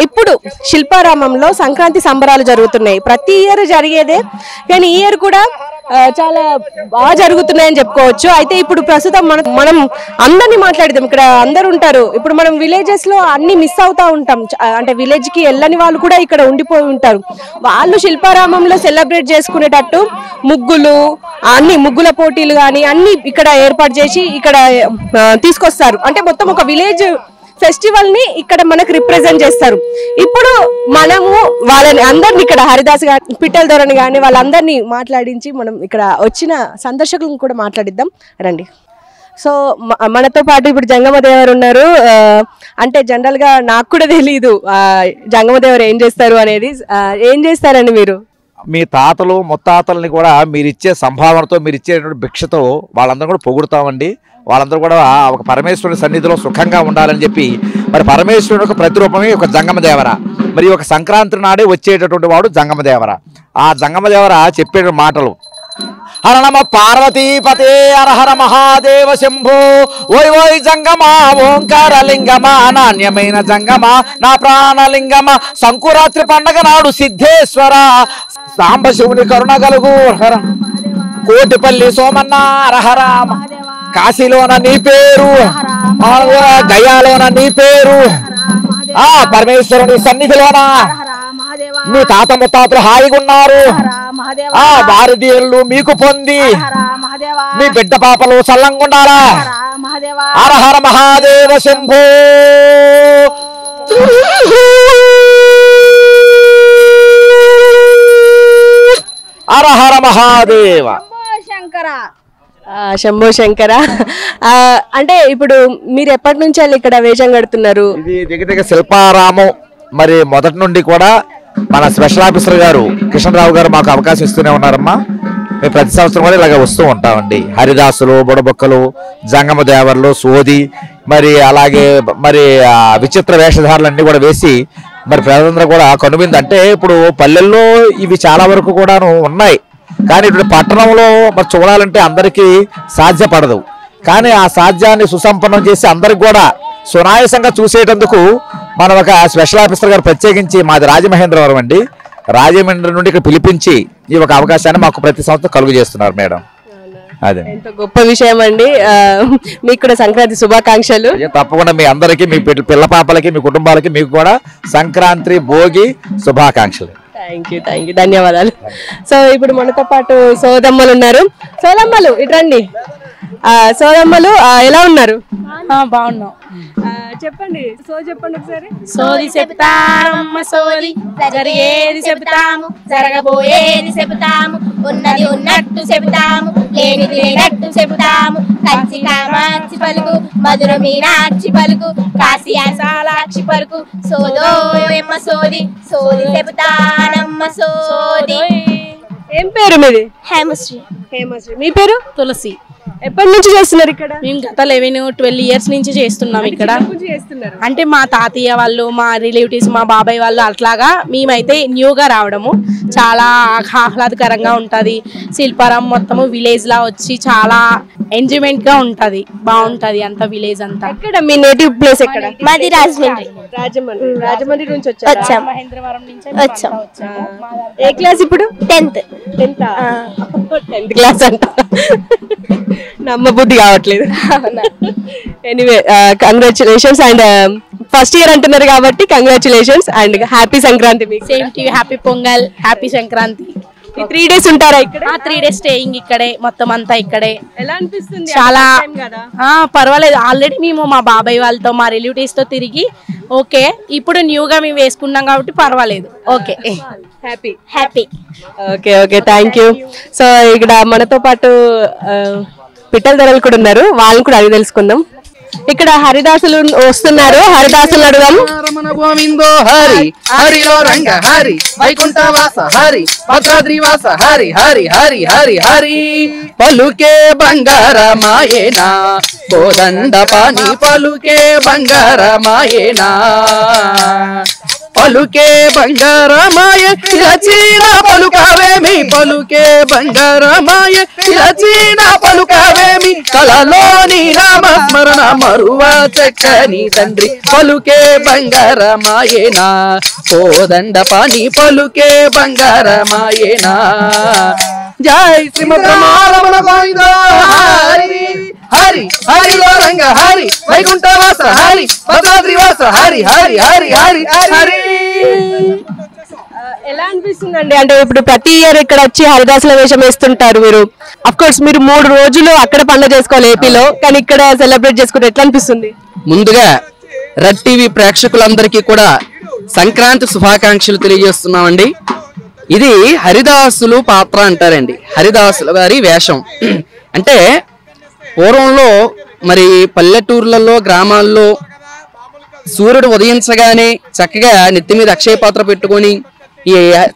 ఇప్పుడు శిల్పారామంలో సంక్రాంతి సంబరాలు జరుగుతున్నాయి. ప్రతి ఇయర్ జరిగేదే, కానీ ఈ ఇయర్ కూడా చాలా బాగా జరుగుతున్నాయని చెప్పుకోవచ్చు. అయితే ఇప్పుడు ప్రస్తుతం మనం అందరినీ మాట్లాడిద్దాం. ఇక్కడ అందరు ఉంటారు. ఇప్పుడు మనం విలేజెస్ లో అన్ని మిస్ అవుతా ఉంటాం. అంటే విలేజ్ కి వెళ్ళని వాళ్ళు కూడా ఇక్కడ ఉండిపోయి ఉంటారు. వాళ్ళు శిల్పారామంలో సెలబ్రేట్ చేసుకునేటట్టు ముగ్గులు, అన్ని ముగ్గుల పోటీలు కానీ అన్ని ఇక్కడ ఏర్పాటు చేసి ఇక్కడ తీసుకొస్తారు. అంటే మొత్తం ఒక విలేజ్ ఫెస్టివల్ ని ఇక్కడ మనకు రిప్రజెంట్ చేస్తారు. ఇప్పుడు మనము వాళ్ళని అందరినీ ఇక్కడ హరిదాస్ గాని, పిట్టల ధోరణి కానీ వాళ్ళందరినీ మాట్లాడించి మనం ఇక్కడ వచ్చిన సందర్శకులను కూడా మాట్లాడిద్దాం రండి. సో మనతో పాటు ఇప్పుడు జంగమదేవరు ఉన్నారు. అంటే జనరల్ గా నాకు కూడా తెలియదు జంగమదేవరు ఏం చేస్తారు అనేది. ఏం చేస్తారండి మీరు? మీ తాతలు ముత్తాతల్ని కూడా మీరు ఇచ్చే సంభావనతో, మీరు ఇచ్చేటువంటి భిక్షతో వాళ్ళందరూ కూడా పొగుడుతామండి. వాళ్ళందరూ కూడా ఒక పరమేశ్వరుని సన్నిధిలో సుఖంగా ఉండాలని చెప్పి, మరి పరమేశ్వరుని యొక్క ప్రతిరూపమే ఒక జంగమదేవర. మరి ఒక సంక్రాంతి నాడే వచ్చేటటువంటి వాడు జంగమదేవర. ఆ జంగమదేవర చెప్పే మాటలు: హర నమ పార్వతీపతే హరహర మహాదేవ శంభో, ఓయ్ ఓయ్ జంగమా ఓంకార లింగమా, నాణ్యమైన జంగమా నా ప్రాణలింగమ, సంకురాత్రి పండగ నాడు సిద్ధేశ్వర, సాంబశివుని కరుణ కలుగు హర, కోటిపల్లి సోమన్న హరహర, కాశీలోన నీ పేరు, గయాలోన నీ పేరు, ఆ పరమేశ్వరుని సన్నిధిలోన మీ తాత ముత్తాతలు హాయిగా ఉన్నారు. ఆ భారతీయులు మీకు పొంది మీ బిడ్డ పాపలు చల్లంగా ఉండాలా. హర హర మహాదేవ శంభో. హర హర మహాదేవ శంభో శంకర. అంటే ఇప్పుడు మీరు ఎప్పటి నుంచి ఇక్కడ వేషం కడుతున్నారు? ఇది దగ్గర శిల్పారామం మరి మొదటి నుండి కూడా మన స్పెషల్ ఆఫీసర్ గారు కృష్ణరావు గారు మాకు అవకాశం ఇస్తూనే ఉన్నారమ్మా. మేము ప్రతి సంవత్సరం కూడా ఇలాగ వస్తూ ఉంటామండి. హరిదాసులు, బుడబొక్కలు, జంగమ దేవర్లు, సోది, మరి అలాగే మరి విచిత్ర వేషధారులన్నీ కూడా వేసి మరి ప్రజలందరూ కూడా కనువింది. అంటే ఇప్పుడు పల్లెల్లో ఇవి చాలా వరకు కూడాను ఉన్నాయి, కానీ ఇప్పుడు పట్టణంలో మరి చూడాలంటే అందరికీ సాధ్యపడదు. కానీ ఆ సాధ్యాన్ని సుసంపన్నం చేసి అందరికి కూడా సునాయాసంగా చూసేటందుకు మనం ఒక స్పెషల్ ఆఫీసర్ గారు ప్రత్యేకించి మాది రాజమహేంద్రవరం అండి, రాజమండ్రి నుండి ఇక్కడ పిలిపించి ఈ ఒక అవకాశాన్ని మాకు ప్రతి సంవత్సరం కలుగు చేస్తున్నారు మేడం. అదే ఎంత గొప్ప విషయం అండి. మీకు కూడా సంక్రాంతి శుభాకాంక్షలు. తప్పకుండా మీ అందరికీ, మీ పిల్ల పాపలకి, మీ కుటుంబాలకి మీకు కూడా సంక్రాంతి భోగి శుభాకాంక్షలు. థ్యాంక్ యూ ధన్యవాదాలు. సో ఇప్పుడు మనతో పాటు సోదమ్మలు ఉన్నారు. సోదమ్మలు ఇట్రండి. సోదమ్మలు ఎలా ఉన్నారు? బాగున్నాం. చెప్పండి చెప్పండి ఒకసారి. సోది చెప్తామమ్మ సోది, జరిగేది చెబుతాము, జరగబోయేది చెబుతాము, ఉన్నది ఉన్నట్టు చెబుతాము, లేనిది లేనట్టు చెబుతాము. కంచి కామాక్షి పలుకు, మధుర మీనాక్షి పలుకు, కాశీ ఆశాలాక్షి పలుకు, సోదోయమ్మ సోది, సోది చెబుతానమ్మ సోది. ఏం పేరు మీది? హేమశ్రీ. మీ పేరు? తులసి. ఎప్పటి నుంచి చేస్తున్నారు ఇక్కడ? మేము గత 11-12 years నుంచి చేస్తున్నాం ఇక్కడ. అంటే మా తాతయ్య వాళ్ళు, మా రిలేటివ్స్, మా బాబాయ్ వాళ్ళు అట్లాగా మేమైతే న్యూగా రావడము చాలా ఆహ్లాదకరంగా ఉంటుంది. శిల్పారాం మొత్తము విలేజ్ లా వచ్చి చాలా ఎంజాయ్మెంట్ గా ఉంటది, బాగుంటది అంత విలేజ్ అంతా. ఎక్కడ మీ నేటివ్ ప్లేస్ ఎక్కడ? మాది రాజమండ్రి. రాజమండ్రి నుంచి వచ్చాము. మహేంద్రవరం నుంచి వచ్చాము. ఏ క్లాస్ ఇప్పుడు? 10th. 10th క్లాస్ అంట. నమ్మబుద్ధి కావట్లేదు. Anyway congratulations and first year అంటున్నారు కాబట్టి కంగ్రాచులేషన్స్ అండ్ హ్యాపీ సంక్రాంతి. మీకు same to you. Happy pongal, happy Sankranti. 3 days ఉంటారా ఇక్కడ? 3 days స్టేయింగ్ ఇక్కడే, మొత్తం అంతా ఇక్కడే. ఎలా అనిపిస్తుంది? చాలా పర్వాలేదు. ఆల్రెడీ మేము మా బాబాయ్ వాళ్ళతో, మా రిలేటివ్స్ తో తిరిగి ఓకే, ఇప్పుడు న్యూగా మేము వేసుకున్నాం కాబట్టి పర్వాలేదు. Okay, happy. Okay thank you. So ఇక్కడ మనతో పాటు పిట్టల ధరలు కూడా ఉన్నారు, వాళ్ళని కూడా అడిగి తెలుసుకుందాం. ఇక్కడ హరిదాసులు వస్తున్నారు, హరిదాసులు అడుగుదాం. గోవిందో హరి హరిలో రంగ హరి వైకుంఠవాస హరి భద్రాద్రివాస హరి హరి హరి హరి హరి పలుకే బంగారమాయేనా కోదండ పాని పలుకే బంగారమాయేనా పలుకే బంగారమాయ రచీన పలుకావేమి పలుకే బంగారమాయ రచీన పలుకావేమి కళలోని నామస్మరణ మరువ చక్కని తండ్రి పలుకే బంగారమాయేనా కోదండ పాని పలుకే బంగారమాయేనా జై శ్రీమద్రమారమణ గోవింద హరి హరి హరిలో రంగ హరి వైకుంఠవాస హరి భద్రాద్రివాస హరి హరి హరి హరి హరి. ఎలా అనిపిస్తుందండి? అంటే ఇప్పుడు ప్రతి ఇయర్ ఇక్కడ వచ్చి హరిదాసుల వేషం వేస్తుంటారు మీరు. అఫ్ కోర్స్ మీరు 3 రోజులు అక్కడ పండుగ చేసుకోవాలి ఏపీలో, కానీ ఇక్కడ సెలబ్రేట్ చేసుకుంటే ఎట్లా అనిపిస్తుంది? ముందుగా రెడ్ టీవీ ప్రేక్షకులందరికీ కూడా సంక్రాంతి శుభాకాంక్షలు తెలియజేస్తున్నామండి. ఇది హరిదాసులు పాత్ర అంటారండి, హరిదాసుల వారి వేషం. అంటే పూర్వంలో మరి పల్లెటూర్లలో, గ్రామాల్లో సూర్యుడు ఉదయించగానే చక్కగా నెత్తి మీద అక్షయ పాత్ర పెట్టుకొని, ఈ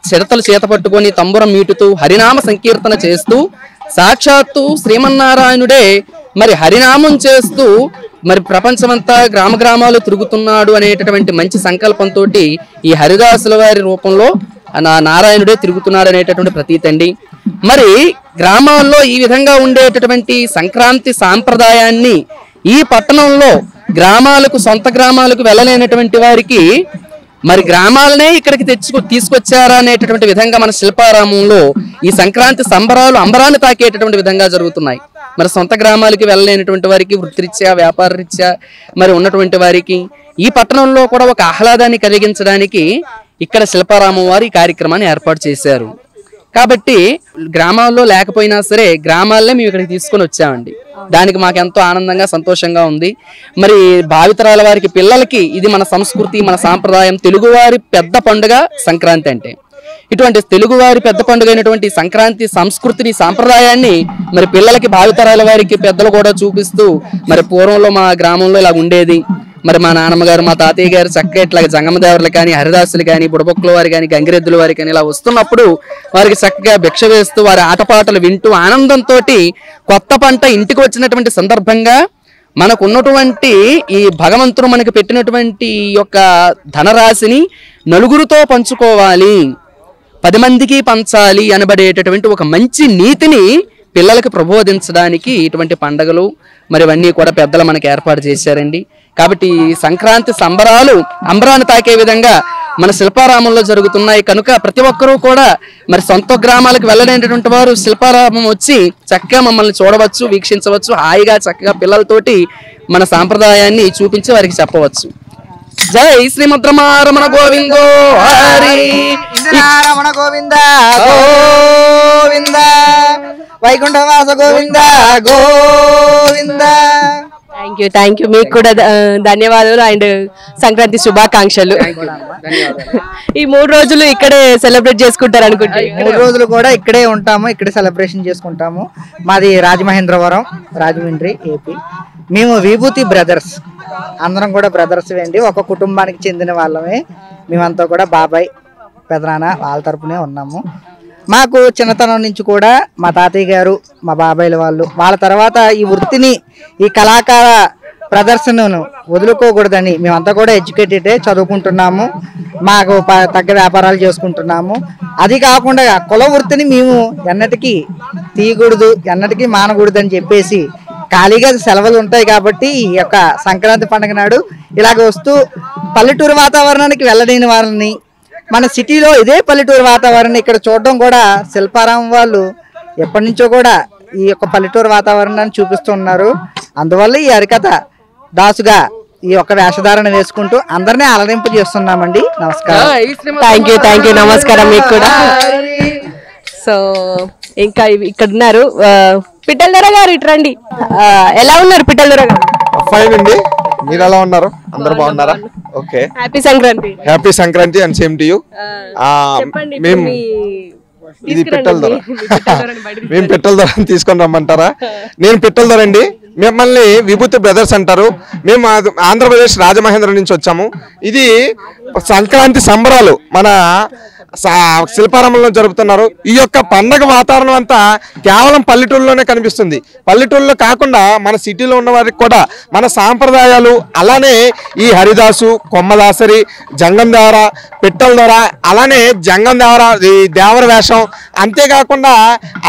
చిడతలు చేత పట్టుకొని తంబురం మీటుతూ హరినామ సంకీర్తన చేస్తూ సాక్షాత్తు శ్రీమన్నారాయణుడే మరి హరినామం చేస్తూ మరి ప్రపంచమంతా గ్రామాలు తిరుగుతున్నాడు అనేటటువంటి మంచి సంకల్పంతో ఈ హరిదాసుల వారి రూపంలో నారాయణుడే తిరుగుతున్నాడు అనేటటువంటి ప్రతీతి అండి. మరి గ్రామాల్లో ఈ విధంగా ఉండేటటువంటి సంక్రాంతి సాంప్రదాయాన్ని ఈ పట్టణంలో గ్రామాలకు, సొంత గ్రామాలకు వెళ్ళలేనటువంటి వారికి మరి గ్రామాలనే ఇక్కడికి తీసుకొచ్చారా అనేటటువంటి విధంగా మన శిల్పారామంలో ఈ సంక్రాంతి సంబరాలు అంబరాన్ని తాకేటటువంటి విధంగా జరుగుతున్నాయి. మరి సొంత గ్రామాలకి వెళ్ళలేనటువంటి వారికి, వృత్తిరీత్యా, వ్యాపార రీత్యా మరి ఉన్నటువంటి వారికి ఈ పట్టణంలో కూడా ఒక ఆహ్లాదాన్ని కలిగించడానికి ఇక్కడ శిల్పారామం వారు ఈ కార్యక్రమాన్ని ఏర్పాటు చేశారు. కాబట్టి గ్రామాల్లో లేకపోయినా సరే గ్రామాలనే మేము ఇక్కడికి తీసుకొని వచ్చామండి. దానికి మాకు ఎంతో ఆనందంగా, సంతోషంగా ఉంది. మరి భావితరాల వారికి, పిల్లలకి ఇది మన సంస్కృతి, మన సాంప్రదాయం, తెలుగువారి పెద్ద పండుగ సంక్రాంతి. అంటే ఇటువంటి తెలుగువారి పెద్ద పండుగ అయినటువంటి సంక్రాంతి సంస్కృతిని, సాంప్రదాయాన్ని మరి పిల్లలకి, భావితరాల వారికి పెద్దలు కూడా చూపిస్తూ మరి పూర్వంలో మా గ్రామంలో ఇలా ఉండేది, మరి మా నాన్నమ్మ గారు, మా తాతయ్య గారు చక్కగా ఇట్లా జంగమదేవరులు కానీ, హరిదాసులు కానీ, బుడబొక్కల వారి కానీ, గంగిరెద్దుల వారి కానీ ఇలా వస్తున్నప్పుడు వారికి చక్కగా భిక్ష వేస్తూ వారి ఆటపాటలు వింటూ ఆనందంతో కొత్త పంట ఇంటికి వచ్చినటువంటి సందర్భంగా మనకు ఉన్నటువంటి ఈ భగవంతుడు మనకి పెట్టినటువంటి యొక్క ధనరాశిని నలుగురితో పంచుకోవాలి, 10 మందికి పంచాలి అనబడేటటువంటి ఒక మంచి నీతిని పిల్లలకు ప్రబోధించడానికి ఇటువంటి పండుగలు మరి ఇవన్నీ కూడా పెద్దలు మనకి ఏర్పాటు చేశారండి. కాబట్టి ఈ సంక్రాంతి సంబరాలు అంబరాన్ని తాకే విధంగా మన శిల్పారామంలో జరుగుతున్నాయి కనుక ప్రతి ఒక్కరూ కూడా మరి సొంత గ్రామాలకు వెళ్ళలేనటువంటి వారు శిల్పారామం వచ్చి చక్కగా మమ్మల్ని చూడవచ్చు, వీక్షించవచ్చు, హాయిగా చక్కగా పిల్లలతోటి మన సాంప్రదాయాన్ని చూపించి వారికి చెప్పవచ్చు. జై శ్రీమద్రమారమణ గోవిందో హరి రమణ గోవింద గోవింద వైకుంఠవాస గోవింద గోవింద. థ్యాంక్ యూ మీకు కూడా ధన్యవాదాలు అండ్ సంక్రాంతి శుభాకాంక్షలు. ఈ 3 రోజులు ఇక్కడే సెలబ్రేట్ చేసుకుంటారు అనుకుంటా. 3 రోజులు కూడా ఇక్కడే ఉంటాము, ఇక్కడే సెలబ్రేషన్ చేసుకుంటాము. మాది రాజమహేంద్రవరం, రాజమండ్రి, ఏపీ. మేము విభూతి బ్రదర్స్, అందరం కూడా బ్రదర్స్ అండి, ఒక కుటుంబానికి చెందిన వాళ్ళమే. మేమంతా కూడా బాబాయ్ పెదనాన్న వాళ్ళ తరపునే ఉన్నాము. మాకు చిన్నతనం నుంచి కూడా మా తాతయ్య గారు, మా బాబాయ్ల వాళ్ళ తర్వాత ఈ వృత్తిని, ఈ కళాకార ప్రదర్శనను వదులుకోకూడదని మేమంతా కూడా ఎడ్యుకేటెడే, చదువుకుంటున్నాము, మాకు తగ్గ వ్యాపారాలు చేసుకుంటున్నాము. అది కాకుండా కుల వృత్తిని మేము ఎన్నటికీ తీయకూడదు, ఎన్నటికీ మానకూడదు అని చెప్పేసి ఖాళీగా సెలవులు ఉంటాయి కాబట్టి ఈ యొక్క సంక్రాంతి పండుగ నాడు ఇలాగ వస్తూ పల్లెటూరు వాతావరణానికి వెళ్ళలేని వాళ్ళని మన సిటీలో ఇదే పల్లెటూరు వాతావరణం ఇక్కడ చూడడం కూడా శిల్పారామం వాళ్ళు ఎప్పటి నుంచో కూడా ఈ యొక్క పల్లెటూరు వాతావరణాన్ని చూపిస్తున్నారు. అందువల్ల ఈ హరికథ దాసుగా ఈ యొక్క వేషధారణ వేసుకుంటూ అందరినీ అలరింపు చేస్తున్నామండి. నమస్కారం. థ్యాంక్ యూ నమస్కారం మీకు కూడా. సో ఇంకా ఇక్కడ ఉన్నారు పిట్టల దొర గారు, ఇటు రండి. ఎలా ఉన్నారు పిట్టల దొర గారు? ఫైన్ అండి, మీరు ఎలా ఉన్నారు? అందరు బాగున్నారా? Okay, happy Sankranti. Happy Sankranti and same to you. మేము ఇది పిట్టల దొర, మేము పిట్టల దొరని తీసుకొని రమ్మంటారా? నేను పిట్టల దొర అండి, మిమ్మల్ని విభూతి బ్రదర్స్ అంటారు. మేము ఆంధ్రప్రదేశ్ రాజమహేంద్రం నుంచి వచ్చాము. ఇది సంక్రాంతి సంబరాలు మన శిల్పారామంలో జరుపుతున్నారు. ఈ యొక్క పండగ వాతావరణం అంతా కేవలం పల్లెటూరులోనే కనిపిస్తుంది. పల్లెటూరులో కాకుండా మన సిటీలో ఉన్న వారికి కూడా మన సాంప్రదాయాలు, అలానే ఈ హరిదాసు, కొమ్మదాసరి, జంగం దేవర, పిట్టల దొర, అలానే జంగం దేవర, ఈ దేవర వేషం, అంతేకాకుండా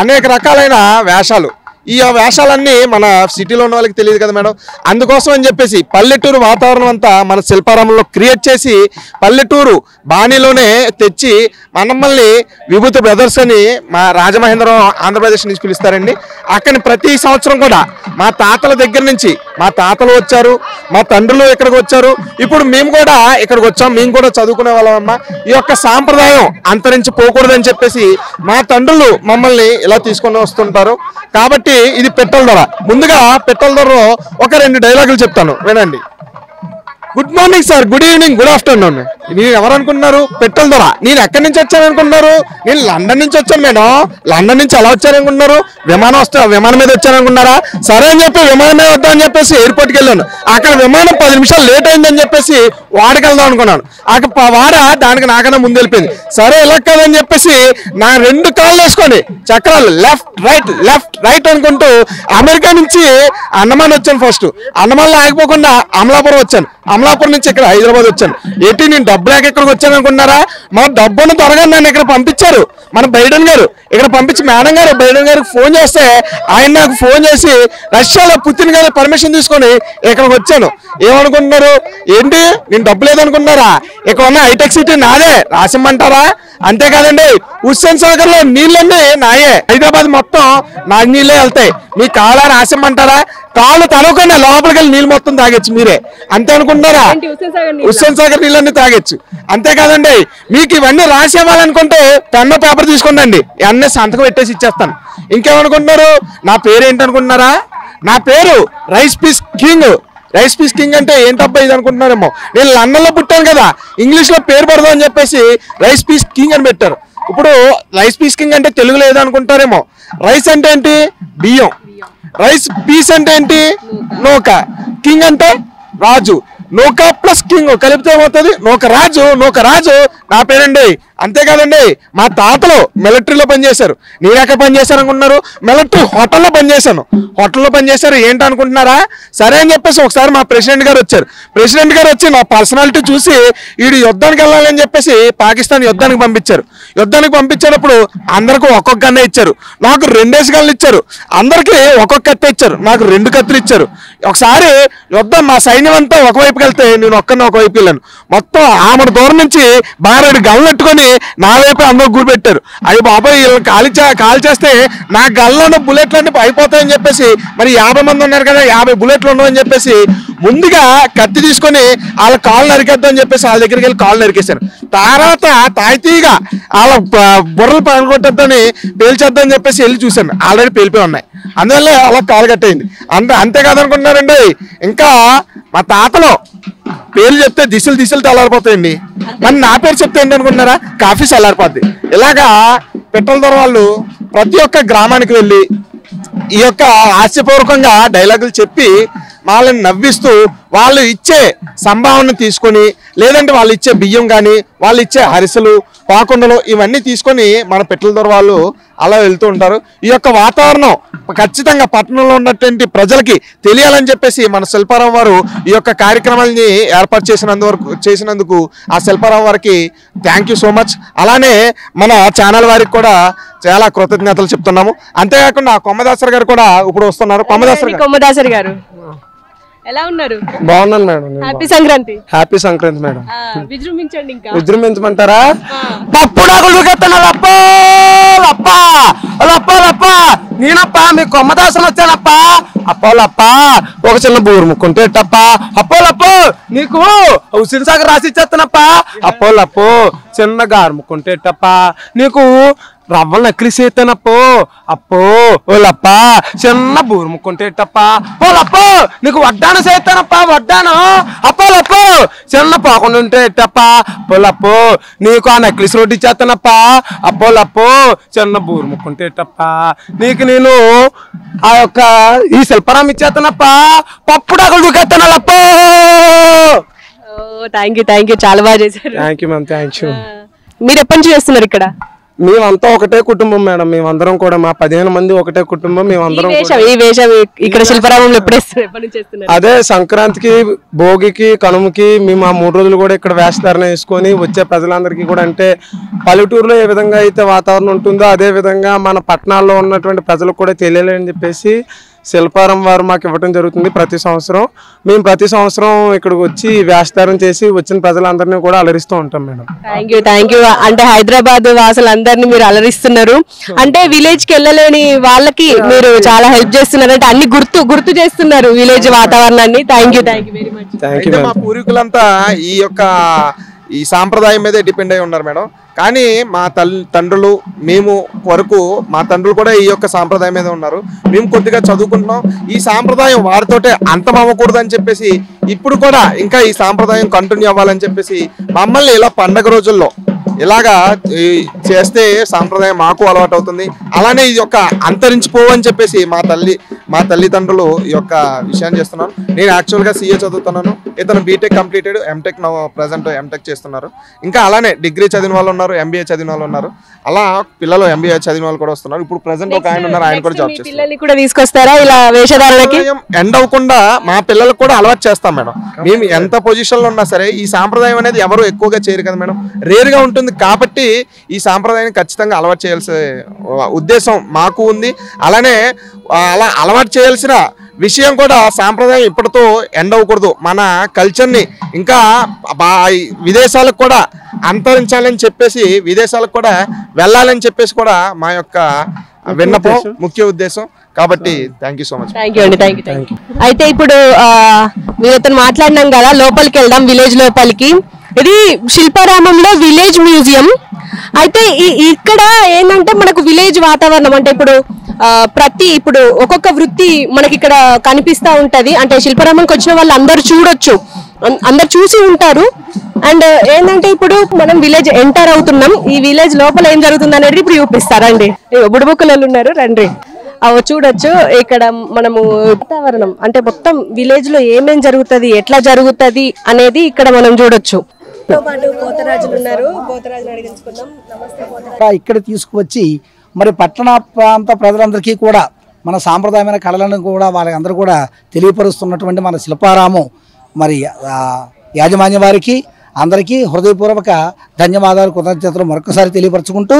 అనేక రకాలైన వేషాలు. ఈ వేషాలన్నీ మన సిటీలో ఉన్న వాళ్ళకి తెలియదు కదా మేడం. అందుకోసం అని చెప్పేసి పల్లెటూరు వాతావరణం అంతా మన శిల్పారామంలో క్రియేట్ చేసి పల్లెటూరు బాణీలోనే తెచ్చి మమ్మల్ని విభూతి బ్రదర్స్ అని మా రాజమహేంద్రం ఆంధ్రప్రదేశ్ నుంచి పిలుస్తారండి. అక్కడి ప్రతి సంవత్సరం కూడా మా తాతల దగ్గర నుంచి, మా తాతలు వచ్చారు, మా తండ్రులు ఇక్కడికి వచ్చారు, ఇప్పుడు మేము కూడా ఇక్కడికి వచ్చాం. మేము కూడా చదువుకునే వాళ్ళమ్మ. ఈ యొక్క సాంప్రదాయం అంతరించిపోకూడదని చెప్పేసి మా తండ్రులు మమ్మల్ని ఇలా తీసుకొని వస్తుంటారు. కాబట్టి ఇది పిట్టల దొర. ముందుగా పిట్టల దొరలో ఒక 2 డైలాగులు చెప్తాను, వినండి. Good morning sir, good evening, good afternoon. నేను ఎవరు అనుకున్నారు? పిట్టల దొర. నేను ఎక్కడి నుంచి వచ్చాను అనుకున్నారు? నేను లండన్ నుంచి వచ్చాను మేడం. లండన్ నుంచి ఎలా వచ్చారనుకున్నారు? విమానం మీద వచ్చారనుకున్నారా? సరే అని చెప్పి విమానం మీద వద్దామని చెప్పేసి ఎయిర్పోర్ట్కి వెళ్ళాను. అక్కడ విమానం 10 నిమిషాలు లేట్ అయిందని చెప్పేసి వాడికి వెళ్దాం అనుకున్నాను. అక్కడ వాడ దానికి నాకన్నా ముందు వెళ్ళిపోయింది. సరే ఇలా కదని చెప్పేసి నా 2 కాళ్ళు వేసుకొని చక్రాలు లెఫ్ట్ రైట్ అనుకుంటూ అమెరికా నుంచి అండమాన్ వచ్చాను. ఫస్ట్ అండమాన్లో ఆగిపోకుండా అమలాపురం వచ్చాను. అమలాపురం నుంచి ఇక్కడ హైదరాబాద్ వచ్చాను. ఏంటి నేను డబ్బు లేక ఇక్కడికి వచ్చాను అనుకున్నారా? మా డబ్బును త్వరగా నన్ను ఇక్కడ పంపించారు మన బైడెన్ గారు. ఇక్కడ పంపించి మేడం గారు బైడెన్ గారికి ఫోన్ చేస్తే ఆయన నాకు ఫోన్ చేసి రష్యాలో పుతిన్ గారి పర్మిషన్ తీసుకొని ఇక్కడికి వచ్చాను. ఏమనుకుంటున్నారు? ఏంటి నేను డబ్బు లేదనుకున్నారా? ఇక్కడ ఉన్న హైటెక్ సిటీ నాదే, రాసిమ్మంటారా? అంతేకాదండి, హుస్సేన్ సాగర్ లో నీళ్ళన్నీ నాయే, హైదరాబాద్ మొత్తం నా నీళ్ళే వెళ్తాయి. మీ కాళ్ళ రాసిమ్మంటారా? కాళ్ళు తడవకుండా లోపలికి వెళ్ళి నీళ్ళు మొత్తం తాగొచ్చు మీరే. అంతే అనుకుంటున్నారా? హుస్సేన్ సాగర్ నీళ్ళన్నీ తాగొచ్చు. అంతేకాదండి, మీకు ఇవన్నీ రాసి ఇవ్వాలనుకుంటే పెన్ను పేపర్ తీసుకోండి, అన్నీ సంతకం పెట్టేసి ఇచ్చేస్తాను. ఇంకేమనుకుంటున్నారు? నా పేరు ఏంటనుకుంటున్నారా? నా పేరు rice piece king. Rice piece king అంటే ఏంటబ్బా ఇది అనుకుంటున్నారేమో. నేను లండన్లో పుట్టాను కదా, ఇంగ్లీష్లో పేరు పడదాం అని చెప్పేసి రైస్ పీస్ కింగ్ అని పెట్టారు. ఇప్పుడు రైస్ పీస్ కింగ్ అంటే తెలుగులో ఏదనుకుంటారేమో. రైస్ అంటే ఏంటి? బియ్యం. రైస్ పీస్ అంటే ఏంటి? నూక. కింగ్ అంటే రాజు. నూక ప్లస్ కింగ్ కలిపితే ఏమవుతుంది నూకరాజు నా పేరండి. అంతేకాదండి మా తాతలు మిలిటరీలో పనిచేశారు. నేనెక్కడ పనిచేశాను అనుకుంటున్నారు? మిలిటరీ హోటల్లో పనిచేశారు. ఏంటనుకుంటున్నారా? సరే అని చెప్పేసి ఒకసారి మా ప్రెసిడెంట్ గారు వచ్చి నా పర్సనాలిటీ చూసి వీడు యుద్ధానికి వెళ్ళాలని చెప్పేసి పాకిస్తాన్ యుద్ధానికి పంపించేటప్పుడు అందరికీ ఒక్కొక్క గన్నే ఇచ్చారు. నాకు 2 గన్నులు ఇచ్చారు. అందరికీ ఒక్కొక్క కత్తి ఇచ్చారు. నాకు 2 కత్తులు ఇచ్చారు. ఒకసారి యుద్ధం మా సైన్యం అంతా ఒకవైపుకి వెళ్తే నేను ఒకవైపు వెళ్ళాను. మొత్తం ఆమె దూరం నుంచి 12 గన్నులు పెట్టుకొని నా వైపు అందరూ గురి పెట్టారు. అయ్యి బాబాయ్ కాల్ చేస్తే నా గన్నులో బుల్లెట్లు అయిపోతాయని చెప్పేసి మరి 50 మంది ఉన్నారు కదా, 50 బుల్లెట్లు ఉండవని చెప్పేసి ముందుగా కత్తి తీసుకొని వాళ్ళ కాళ్ళు నరికేద్దామని చెప్పేసి వాళ్ళ దగ్గరికి వెళ్ళి కాళ్ళు నరికేశాను. తర్వాత తాయితీగా వాళ్ళ బుర్రలు పగలగొట్టేద్దని పేల్చేద్దామని చెప్పేసి వెళ్ళి చూశాను. ఆల్రెడీ పేలిపోయి ఉన్నాయి. అందువల్ల అలా కాలు కట్టయింది. అంతేకాదనుకుంటున్నారండి. ఇంకా మా తాతలో పేర్లు చెప్తే దిశలు చల్లారిపోతాయండి. మరి నా పేరు చెప్తే ఏంటనుకుంటున్నారా? కాఫీ చల్లారిపోద్ది. ఇలాగా పిట్టల దొర వాళ్ళు ప్రతి ఒక్క గ్రామానికి వెళ్ళి ఈ యొక్క హాస్యపూర్వకంగా డైలాగులు చెప్పి వాళ్ళని నవ్విస్తూ వాళ్ళు ఇచ్చే సంభావన తీసుకొని, లేదంటే వాళ్ళు ఇచ్చే బియ్యం కానీ వాళ్ళు ఇచ్చే హరిసెలు పాకుండలు ఇవన్నీ తీసుకొని మన పిట్టల దొర వాళ్ళు అలా వెళ్తూ ఉంటారు. ఈ యొక్క వాతావరణం ఖచ్చితంగా పట్టణంలో ఉన్నటువంటి ప్రజలకి తెలియాలని చెప్పేసి మన శిల్పారావు వారు ఈ యొక్క కార్యక్రమాలని ఏర్పాటు చేసినందుకు ఆ శిల్పారావు వారికి థ్యాంక్ యూ సో మచ్. అలానే మన ఛానల్ వారికి కూడా చాలా కృతజ్ఞతలు చెప్తున్నాము. అంతేకాకుండా కొమ్మదాసరి గారు కూడా ఇప్పుడు వస్తున్నారు. కొమ్మదాసరి గారు ఎలా ఉన్నారు? బాగున్నాను madam. Happy Sankranti. Happy Sankranti madam. విజృంభించండి. ఇంకా విజృంభించమంటారా? నేనప్ప మీ కొమ్మదాసం వచ్చానప్ప. అప్పోలప్ప ఒక చిన్న బూరు ముక్కుంటే ఎట్టప్ప. అప్పోలప్పు నీకు హుస్సేన్ సాగర్ రాసి ఇచ్చేస్తానప్ప. అప్పోలప్పు చిన్న గారు ముక్కుంటే ఎట్టప్ప. నీకు రవ్వలు నక్కిలిసి ఎత్తానప్పో. అప్పో ఓలప్ప చిన్న బూరు ముక్కుంటే ఎట్టప్ప. ఓలప్పు నీకు వడ్డాను చేస్తానప్ప. వడ్డాను అప్పోలప్పు చిన్న పోకుండా ఉంటే ఎట్టప్ప. అప్పోలప్పు నీకు ఆ నక్లిసి రోడ్డు ఇచ్చేస్తానప్ప. అప్పోలప్పు చిన్న బూరు ముక్కుంటే ఎట్టప్ప. నీకు నేను ఆ యొక్క ఈ శిల్పారాం ఇచ్చేస్తానప్ప. పప్పు డాకులు దూకేస్తానప్ప. థ్యాంక్ యూ చాలా బాగా చేశారు. Thank you ma'am. Thank you. మీరు ఎప్పటి నుంచి చేస్తున్నారు ఇక్కడ? మేమంతా ఒకటే కుటుంబం మేడం. మేమందరం కూడా మా 15 మంది ఒకటే కుటుంబం. మేమందరం ఇక్కడ శిల్పారామంలో ఎప్పుడు అదే సంక్రాంతికి, భోగికి, కనుమకి మేము ఆ 3 రోజులు కూడా ఇక్కడ వేషధారణ వేసుకొని వచ్చే ప్రజలందరికీ కూడా, అంటే పల్లెటూరులో ఏ విధంగా అయితే వాతావరణం ఉంటుందో అదే విధంగా మన పట్టణాల్లో ఉన్నటువంటి ప్రజలకు కూడా తెలియాలని చెప్పేసి శిల్పారాం వారు మాకు ఇవ్వడం జరుగుతుంది ప్రతి సంవత్సరం. మేము ప్రతి సంవత్సరం ఇక్కడికి వచ్చి వేషధారం చేసి వచ్చిన ప్రజలందరినీ కూడా అలరిస్తూ ఉంటాం మేడం. Thank you. అంటే హైదరాబాద్ వాసులందరినీ మీరు అలరిస్తున్నారు. అంటే విలేజ్ కి వెళ్ళలేని వాళ్ళకి మీరు చాలా హెల్ప్ చేస్తున్నారు. అంటే అన్ని గుర్తు చేస్తున్నారు విలేజ్ వాతావరణాన్ని. Thank you very much. మా పూర్వీకులంతా ఈ సాంప్రదాయం మీదే డిపెండ్ అయి ఉన్నారు మేడం. కానీ మా తండ్రులు మేము వరకు మా తండ్రులు కూడా ఈ యొక్క సాంప్రదాయం మీద ఉన్నారు. మేము కొద్దిగా చదువుకుంటున్నాం. ఈ సాంప్రదాయం వారితోటే అంతం అవ్వకూడదు అని చెప్పేసి ఇప్పుడు కూడా ఇంకా ఈ సాంప్రదాయం కంటిన్యూ అవ్వాలని చెప్పేసి మమ్మల్ని ఇలా పండగ రోజుల్లో ఇలాగా చేస్తే సాంప్రదాయం మాకు అలవాటు అవుతుంది. అలానే ఇది యొక్క అంతరించిపోవని చెప్పేసి మా తల్లిదండ్రులు ఈ యొక్క విషయాన్ని చేస్తున్నాను. నేను యాక్చువల్గా CA చదువుతున్నాను. ఇతను BTech completed, MTech present MTech చేస్తున్నారు. ఇంకా అలానే డిగ్రీ చదివిన వాళ్ళు ఉన్నారు, MBA చదివిన వాళ్ళు ఉన్నారు. అలా పిల్లలు MBA చదివిన వాళ్ళు కూడా వస్తున్నారు. ఇప్పుడు ప్రెసెంట్ ఒక ఆయన ఉన్నారు, ఆయన కూడా జాబ్ చేస్తున్నారు. తీసుకొస్తారా ఇలా వేషధారణకి? ఎండ్ అవ్వకుండా మా పిల్లలకు కూడా అలవాటు చేస్తాం మేడం. మేము ఎంత పొజిషన్ లో ఉన్నా సరే ఈ సాంప్రదాయం అనేది ఎవరు ఎక్కువగా చేయరు కదా మేడం, రేరుగా ఉంటుంది. కాబట్టి ఈ సాంప్రదాయాన్ని ఖచ్చితంగా అలవాటు చేయాల్సిన ఉద్దేశం మాకు ఉంది. అలానే అలా అలవాటు చేయాల్సిన విషయం కూడా సాంప్రదాయం ఇప్పటితో ఎండ్ అవ్వకూడదు. మన కల్చర్ని ఇంకా విదేశాలకు కూడా అంతరించాలని చెప్పేసి, విదేశాలకు కూడా వెళ్ళాలని చెప్పేసి కూడా మా యొక్క విన్నపం, ముఖ్య ఉద్దేశం. కాబట్టి thank you so much. Thank you. అయితే ఇప్పుడు మీతో మాట్లాడినాం కదా, లోపలికి వెళ్దాం. విలేజ్ లోపలికి. ఇది శిల్పారామంలో విలేజ్ మ్యూజియం. అయితే ఇక్కడ ఏంటంటే మనకు విలేజ్ వాతావరణం, అంటే ఇప్పుడు ఒక్కొక్క వృత్తి మనకి ఇక్కడ కనిపిస్తూ ఉంటది. అంటే శిల్పారామంకి వచ్చిన వాళ్ళు అందరు చూడొచ్చు, అందరు చూసి ఉంటారు. అండ్ ఏంటంటే ఇప్పుడు మనం విలేజ్ ఎంటర్ అవుతున్నాం. ఈ విలేజ్ లోపల ఏం జరుగుతుంది అనేది ఇప్పుడు చూపిస్తారండి. బుడబుక్కలు ఉన్నారు, రండి. చూడొచ్చు ఇక్కడ మనము వాతావరణం అంటే మొత్తం విలేజ్ లో ఏమేం జరుగుతుంది ఎట్లా జరుగుతుంది అనేది ఇక్కడ మనం చూడొచ్చు. పోతరాజులు ఉన్నారు, పోతరాజుని అడిగించుకుందాం. నమస్తే. ఇక్కడ తీసుకువచ్చి మరి పట్టణ ప్రాంత ప్రజలందరికీ కూడా మన సాంప్రదాయమైన కళలను కూడా వాళ్ళందరూ కూడా తెలియపరుస్తున్నటువంటి మన శిల్పారామం మరి యాజమాన్య వారికి అందరికీ హృదయపూర్వక ధన్యవాదాలు కృతజ్ఞతలు మరొకసారి తెలియపరచుకుంటూ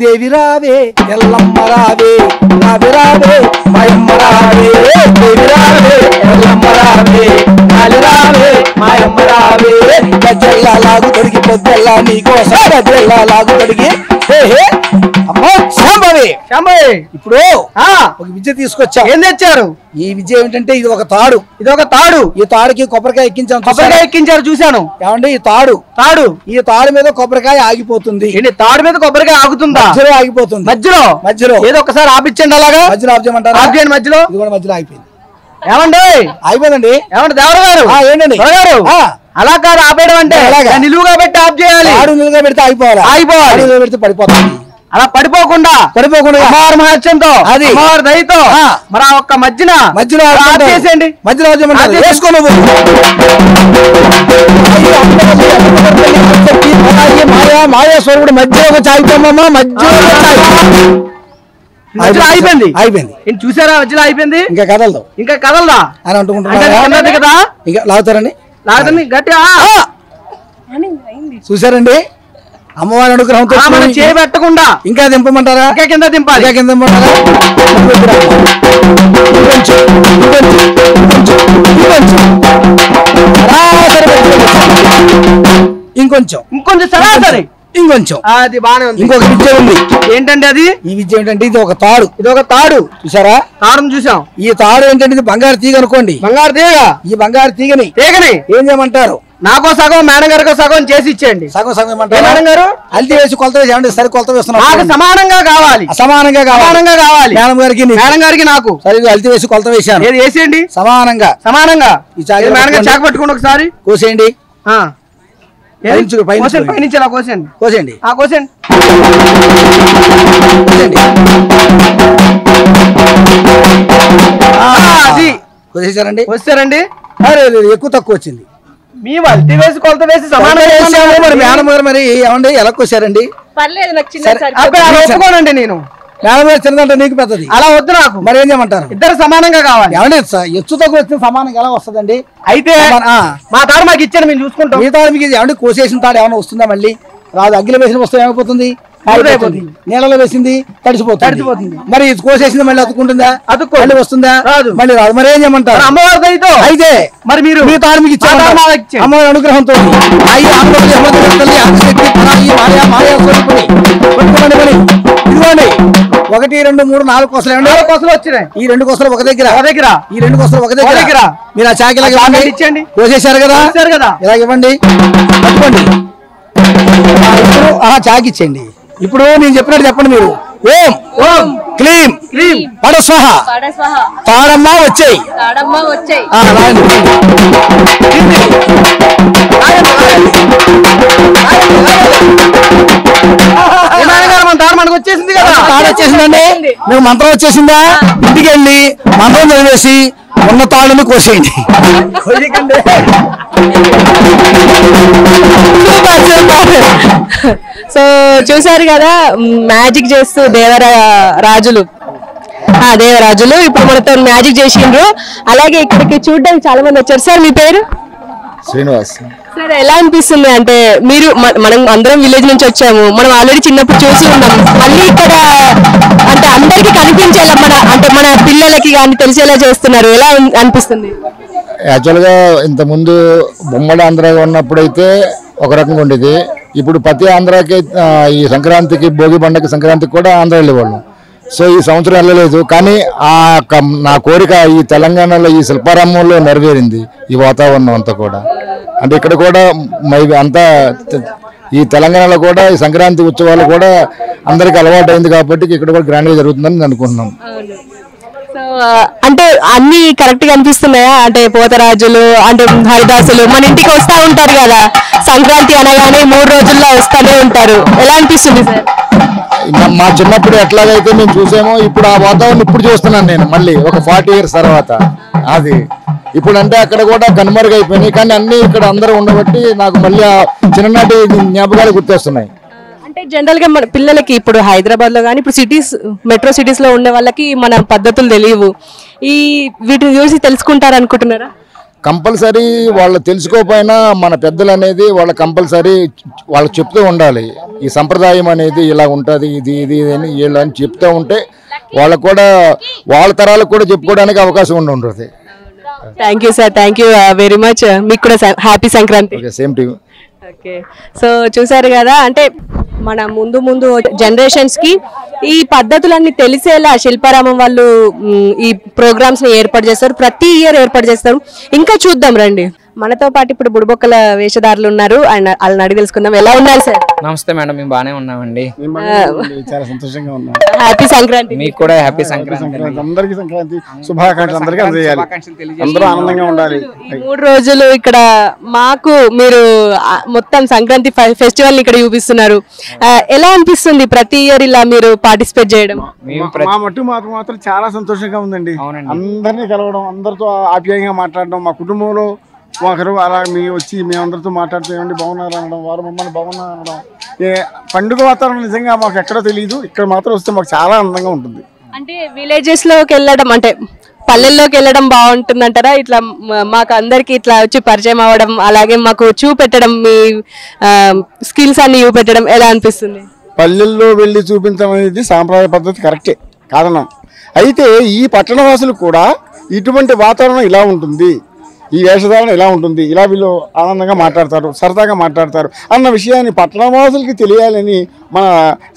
దేవి రావే ఎల్లమ్మ రావే రావే రావే మాయమ్మ రావే దేవి రావే ఎల్లమ్మ రావే కాలి రావే మాయమ్మ రావే గజ్జెల్లా లాగు తొడిగి పొద్దెల్లా నీకోసం గజ్జెల్లా లాగు తొడిగి ఇప్పుడు ఒక విద్య తీసుకొచ్చా. ఏం తెచ్చారు? ఈ విద్య ఏమిటంటే ఇది ఒక తాడు. ఈ తాడుకి కొబ్బరికాయ ఎక్కించాను. కొబ్బరికాయ ఎక్కించారు చూశాను. ఏమంటే ఈ తాడు ఈ తాడు మీద కొబ్బరికాయ ఆగిపోతుంది. తాడు మీద కొబ్బరికాయ ఆగుతుందా? మధ్యలో ఆగిపోతుంది. మధ్యలో ఏదో ఒకసారి ఆపించండి. అలాగా మధ్యలో ఆపేయమంటారా? ఆపేయండి. మధ్యలో ఇది కూడా మధ్యలో ఆగిపోయింది. ఏమండి అయిపోయిందండి. ఏమంటే దేవర గారు ఏంటండి అలా కాదు ఆపేయడం అంటే నిలువుగా పెట్టి ఆఫ్ చేయాలి. తాడు నిలువుగా పెడితే ఆగిపోవాలి. నిలువుగా పెడితే పడిపోతుంది. అలా పడిపోకుండా అమ్మవారి మహత్యంతో అది అమ్మవారి దయతో మరి ఒక్క మధ్యలో చేసేయండి. మధ్యలో వేసుకోను మాయాస్వరుడు మధ్యలో చాయిపోమ్మా. మధ్యలో అయిపోయింది. చూసారా? మధ్యలో అయిపోయింది. ఇంకా కదలదా అని అంటుకుంటున్నారు కదా. ఇంకా లాగుతారండి గట్టిగా చూసారండి. అమ్మవారి అనుగ్రహంతో చేయబెట్టకుండా ఇంకా దింపమంటారా? కింద దింపాలి. ఇంకొంచెం సరాసరి అది బానే ఉంది. ఇంకొక విద్య ఉంది. ఏంటంటే అది ఈ విద్య ఏంటంటే ఇది ఒక తాడు. చూసారా? తాడును చూసాం. ఈ తాడు ఏంటంటే ఇది బంగారు తీగ అనుకోండి. బంగారు తీగ. ఈ బంగారు తీగని ఏం చేయమంటారు? నాకో సగం మేడం గారికో సగం చేసి ఇచ్చేయండి. సగం ఏమంటారు మేడం గారు? అల్లి వేసి కొలత వేసి సరి కొలత వేస్తున్నారు. సమానంగా కావాలి. మేడం గారికి నాకు సరే అల్లి వేసి కొలత వేసాను. వేసేయండి సమానంగా. ఈ మేడం గారు చాకు పట్టుకోండి ఒకసారి. కోసేయండి. పైనుంచి ఇలా కోసేయండి. కోసేయండి. అది కోసేసారండి. ఎక్కువ తక్కువ వచ్చింది. మీ వల్తి వేసి కొలత వేసి సమానంగా మరి ఏమండి ఎలా కోసారండి? ఒప్పుకోనండి. నేను చిన్నదంటే నీకు పెద్దది అలా వద్దు నాకు. మరి ఏం చేయమంటారు? ఇద్దరు సమానంగా కావాలి. ఏమండి ఎత్తు తక్కువ వచ్చిన సమానంగా ఎలా వస్తుందండి? అయితే మా తాడు మాకు ఇచ్చాను, మేము చూసుకుంటాం. మీ తాడు మీకు ఏమండి కోసేసిన తాడు ఏమైనా వస్తుందా? మళ్ళీ రాదు. అగ్గిలో వేసిన వస్తువు ఏమైపోతుంది? నీళ్ళలో వేసింది తడిసిపోతుంది. మరి కోసేసింది మళ్ళీ అతుక్కుంటుందా? మళ్ళీ వస్తుందా? మళ్ళీ రాదు. మరి ఏం చేయమంటారు? అమ్మవారి అయితే మరి మీరు మీ తాడు మీకు ఇచ్చారు అమ్మవారి అనుగ్రహంతో. ఇదిగోండి 1 2 3 4 కోసలు వచ్చినాయి. ఈ 2 కోసలు ఒక దగ్గర ఈ 2 కోసలు ఒక దగ్గర మీరు ఆ చాకి ఇచ్చేయండి. కోసేశారు కదా, ఇలా ఇవ్వండి. పట్టుకోండి. చాకి ఇచ్చేయండి. ఇప్పుడు నేను చెప్పినట్టు చెప్పండి మీరు. ఓం క్లీం పడస్వహ తాడమ్మ వచ్చేయి. మనకు వచ్చేసింది కదా. తాడు వచ్చేసిందండి. మీకు మంత్రం వచ్చేసిందా? ఇంటికి వెళ్ళి మంత్రం చదివేసి ఉన్న తాడుని కోసేయండి. సో చూసారు కదా మ్యాజిక్ చేస్తూ దేవరాజులు ఇప్పుడు మనతో మ్యాజిక్ చేసిండ్రు. అలాగే ఇక్కడికి చూడడానికి చాలా మంది వచ్చారు. సార్ మీ పేరు? శ్రీనివాస్. సార్ ఎలా అనిపిస్తుంది అంటే మీరు మనం అందరం విలేజ్ నుంచి వచ్చాము, మనం ఆల్రెడీ చిన్నప్పుడు చూసి ఉన్నాం, మళ్ళీ ఇక్కడ అంటే అందరికి కనిపించేలా మన పిల్లలకి కానీ తెలిసేలా చేస్తున్నారు, ఎలా అనిపిస్తుంది? యాక్చువల్గా ఇంతకుముందు బొమ్మడి ఆంధ్ర ఉన్నప్పుడైతే ఒక రకంగా ఉండేది. ఇప్పుడు ప్రతి ఆంధ్రాకి ఈ సంక్రాంతికి భోగి పండుగ సంక్రాంతికి కూడా ఆంధ్ర వెళ్ళేవాళ్ళం. సో ఈ సంవత్సరం వెళ్ళలేదు, కానీ నా కోరిక ఈ తెలంగాణలో ఈ శిల్పారామంలో నెరవేరింది. ఈ వాతావరణం అంతా కూడా అంటే ఇక్కడ కూడా అంతా ఈ తెలంగాణలో కూడా ఈ సంక్రాంతి ఉత్సవాలు కూడా అందరికి అలవాటు అయింది కాబట్టి ఇక్కడ కూడా గ్రాండ్ గా జరుగుతుందని అనుకుంటున్నాం. అంటే అన్ని కరెక్ట్ గా అనిపిస్తున్నాయా? అంటే పోతరాజులు అంటే హరిదాసులు మన ఇంటికి వస్తా ఉంటారు కదా, సంక్రాంతి అనగానే 3 రోజుల్లో వస్తూనే ఉంటారు. ఎలా అనిపిస్తుంది సార్? మా చిన్నప్పుడు ఎట్లాగైతే మేము చూసామో ఇప్పుడు ఆ వాతావరణం ఇప్పుడు చూస్తున్నాను నేను మళ్ళీ ఒక 40 years తర్వాత. అది ఇప్పుడు అంటే అక్కడ కూడా కనుమరుగైపోయినాయి, కానీ అన్ని ఇక్కడ అందరూ ఉండబట్టి నాకు మళ్ళీ ఆ చిన్ననాటి జ్ఞాపకాలు గుర్తొస్తున్నాయి. అంటే జనరల్ గా మన పిల్లలకి ఇప్పుడు హైదరాబాద్ లో కానీ ఇప్పుడు సిటీస్ మెట్రో సిటీస్ లో ఉండే వాళ్ళకి మన పద్ధతులు తెలియవు, ఈ వీటిని చూసి తెలుసుకుంటారు అనుకుంటున్నారా? కంపల్సరీ వాళ్ళు తెలుసుకోకపోయినా మన పెద్దలు అనేది వాళ్ళ కంపల్సరీ వాళ్ళు చెప్తూ ఉండాలి. ఈ సంప్రదాయం అనేది ఇలా ఉంటుంది, ఇది ఇది అని వీళ్ళని చెప్తూ ఉంటే వాళ్ళకు కూడా వాళ్ళ తరాలకు కూడా చెప్పుకోవడానికి అవకాశం ఉంటుంది. Thank you sir, thank you very much. మీకు కూడా happy Sankranti. Same to you. Okay, so చూసారు కదా, అంటే మన ముందు ముందు జనరేషన్స్ కి ఈ పద్ధతులన్నీ తెలిసేలా శిల్పారామం వాళ్ళు ఈ ప్రోగ్రామ్స్ ని ఏర్పాటు చేస్తారు, ప్రతి ఇయర్ ఏర్పాటు చేస్తారు. ఇంకా చూద్దాం రండి. మనతో పాటు ఇప్పుడు బుడిబొక్కల వేషధారులు ఉన్నారు, వాళ్ళని అడిగి తెలుసుకుందాం. ఎలా ఉన్నారు సార్? నమస్తే మేడం, మేము బాగానే ఉన్నామండి. చాలా సంతోషంగా ఉన్నాం. హ్యాపీ సంక్రాంతి. మీకు కూడా హ్యాపీ సంక్రాంతి. అందరికీ సంక్రాంతి శుభాకాంక్షలు. అందరికీ అందజేయాలి, అందరూ ఆనందంగా ఉండాలి. ఈ 3 రోజులు ఇక్కడ మాకు మీరు మొత్తం సంక్రాంతి ఫెస్టివల్ ఇక్కడ చూపిస్తున్నారు. ఎలా అనిపిస్తుంది ప్రతి ఇయర్ ఇలా మీరు పార్టిసిపేట్ చేయడం? మా మట్టు మాత్రం చాలా సంతోషంగా ఉందండి. అందరినీ కలవడం, అందరితో ఆప్యాయంగా మాట్లాడడం, మా కుటుంబంలో ఒకరు అలా వచ్చి మేమందరితో మాట్లాడుతూ బాగున్నారు అనడం, వారు మమ్మల్ని బాగున్నారు అనడం. పండుగ వాతావరణం నిజంగా మాకు ఎక్కడో తెలియదు, ఇక్కడ మాత్రం వస్తే మాకు చాలా ఆనందంగా ఉంటుంది. అంటే విలేజెస్ లోకి వెళ్ళడం, అంటే పల్లెల్లోకి వెళ్ళడం బాగుంటుంది అంటారా? ఇట్లా మాకు అందరికి ఇట్లా వచ్చి పరిచయం అవ్వడం, అలాగే మాకు చూపెట్టడం, మీ స్కిల్స్ అన్ని చూపెట్టడం ఎలా అనిపిస్తుంది? పల్లెల్లో వెళ్ళి చూపించడం అనేది సాంప్రదాయ పద్ధతి కరెక్టే, కారణం. అయితే ఈ పట్టణవాసులు కూడా ఇటువంటి వాతావరణం ఇలా ఉంటుంది, ఈ వేషధారణ ఇలా ఉంటుంది, ఇలా వీళ్ళు ఆనందంగా మాట్లాడతారు, సరదాగా మాట్లాడతారు అన్న విషయాన్ని పట్టణవాసులకి తెలియాలని మన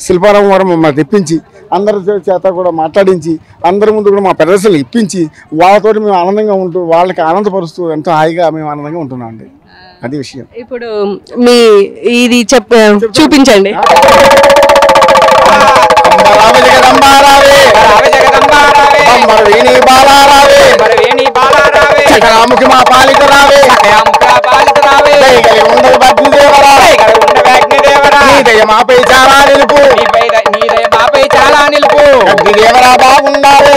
శిల్పారామం వారు మమ్మల్ని తెప్పించి అందరి చేత కూడా మాట్లాడించి అందరి ముందు కూడా మా ప్రదర్శనలు ఇప్పించి వాళ్ళతో మేము ఆనందంగా ఉంటూ వాళ్ళకి ఆనందపరుస్తూ ఎంతో హాయిగా మేము ఆనందంగా ఉంటున్నాం అండి. అది విషయం. ఇప్పుడు మీ ఇది చూపించండి. చకరాముఖి మా పాలిత రావే, మాపై చాలా నిలుపు, దేవరా బాగుండాలి.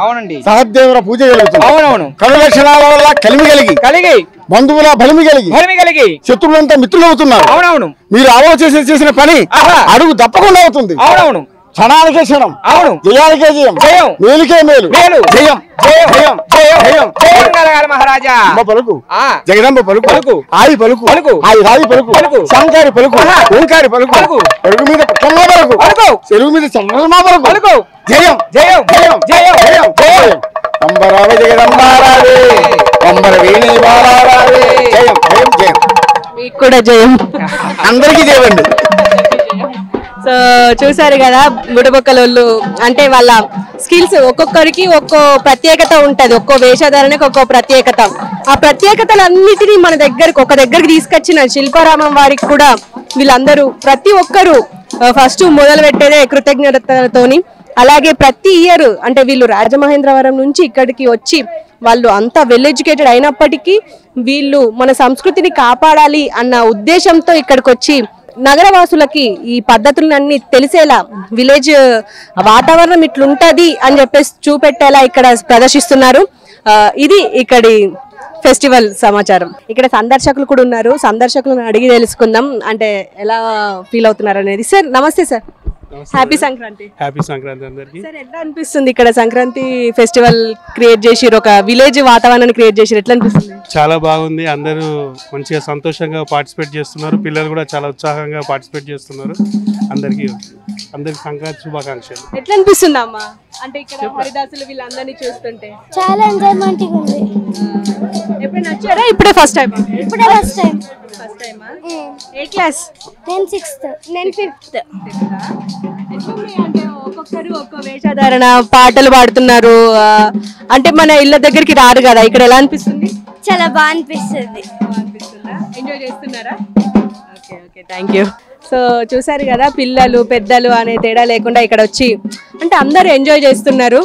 అవునండి, సహదేవర పూజ కలుగుతుంది. అవునవును. కనులక్షణాల వల్ల కలిగి బంధువుల బలిమి కలిగి శత్రువులంతా మిత్రులు అవుతున్నారు. అవునవును. మీరు ఆలోచన చేసిన పని అడుగు తప్పకుండా అవుతుంది. అవునవును. క్షణానికే క్షణం, అవును. జయానికే జయం, మేలుకే మేలు, జయం జయం జయం జయం మహారాజా. పలుకు జగదంబ పలుకు, ఆయి పలుకు, ఆయి రాయి పలుకు, శంకారి పలుకు, ఓంకారి పలుకు, పలుకు మీద పుట్టమ్మా పలుకు, చెరువు మీద చంద్రమా పలుకు, జయం జయం జయం జయం జయం జయం అంబరావే జగదంబారావే, అంబర వీణి బాలారావే, జయం జయం జయం. మీకు కూడా జయం. అందరికీ జయమండి. సో చూసారు కదా, బుడబొక్కలోళ్ళు అంటే వాళ్ళ స్కిల్స్ ఒక్కొక్కరికి ఒక్కో ప్రత్యేకత ఉంటది, ఒక్కో వేషధారణకి ఒక్కో ప్రత్యేకత. ఆ ప్రత్యేకతలన్నిటినీ మన దగ్గరికి తీసుకొచ్చిన శిల్పారామం వారికి కూడా వీళ్ళందరూ ప్రతి ఒక్కరు ఫస్ట్ మొదలు పెట్టేదే కృతజ్ఞతతోని. అలాగే ప్రతి ఇయర్ అంటే వీళ్ళు రాజమహేంద్రవరం నుంచి ఇక్కడికి వచ్చి వాళ్ళు అంతా వెల్ ఎడ్యుకేటెడ్ అయినప్పటికీ వీళ్ళు మన సంస్కృతిని కాపాడాలి అన్న ఉద్దేశంతో ఇక్కడికి వచ్చి నగరవాసులకి ఈ పద్ధతులన్నీ తెలిసేలా, విలేజ్ వాతావరణం ఇట్లుంటది అని చెప్పేసి చూపెట్టేలా ఇక్కడ ప్రదర్శిస్తున్నారు. ఇది ఇక్కడి ఫెస్టివల్ సమాచారం. ఇక్కడ సందర్శకులు కూడా ఉన్నారు, సందర్శకులను అడిగి తెలుసుకుందాం అంటే ఎలా ఫీల్ అవుతున్నారు అనేది. సార్ నమస్తే sir, happy Sankranti. Happy Sankranti అందరికి. సార్ ఎట్లా అనిపిస్తుంది ఇక్కడ సంక్రాంతి ఫెస్టివల్ క్రియేట్ చేసిరు, ఒక విలేజ్ వాతావరణాన్ని క్రియేట్ చేసిరు, ఎట్లా అనిపిస్తుంది? చాలా బాగుంది, అందరూ మంచిగా సంతోషంగా పార్టిసిపేట్ చేస్తున్నారు, పిల్లలు కూడా చాలా ఉత్సాహంగా పార్టిసిపేట్ చేస్తున్నారు. అందరికి సంక్రాంతి శుభాకాంక్షలు. ఎట్లా అనిపిస్తుంది అమ్మా అంటే ఇక్కడ హరిదాసులు వీళ్ళందరినీ చూస్తుంటే? చాలా ఎంజాయ్మెంట్ ఉంది. ఎప్పుడైనా వచ్చారా? ఇప్పుడే ఫస్ట్ టైం? ఇప్పుడే ఫస్ట్ టైం. ఫస్ట్ టైమా? ఏ క్లాస్? నేను 6th, నేను 5th. అంటే ఒక్కొక్కరు ఒక్కో వేషధారణ, పాటలు పాడుతున్నారు. అంటే మన ఇళ్ళ దగ్గరికి రారు కదా, ఇక్కడ ఎలా అనిపిస్తుంది? చాలా బాగా అనిపిస్తుంది. ఎంజాయ్ చేస్తున్నారా? Okay okay, thank you. So చూసారు కదా, పిల్లలు పెద్దలు అనే తేడా లేకుండా ఇక్కడ వచ్చి అంటే అందరూ ఎంజాయ్ చేస్తున్నారు.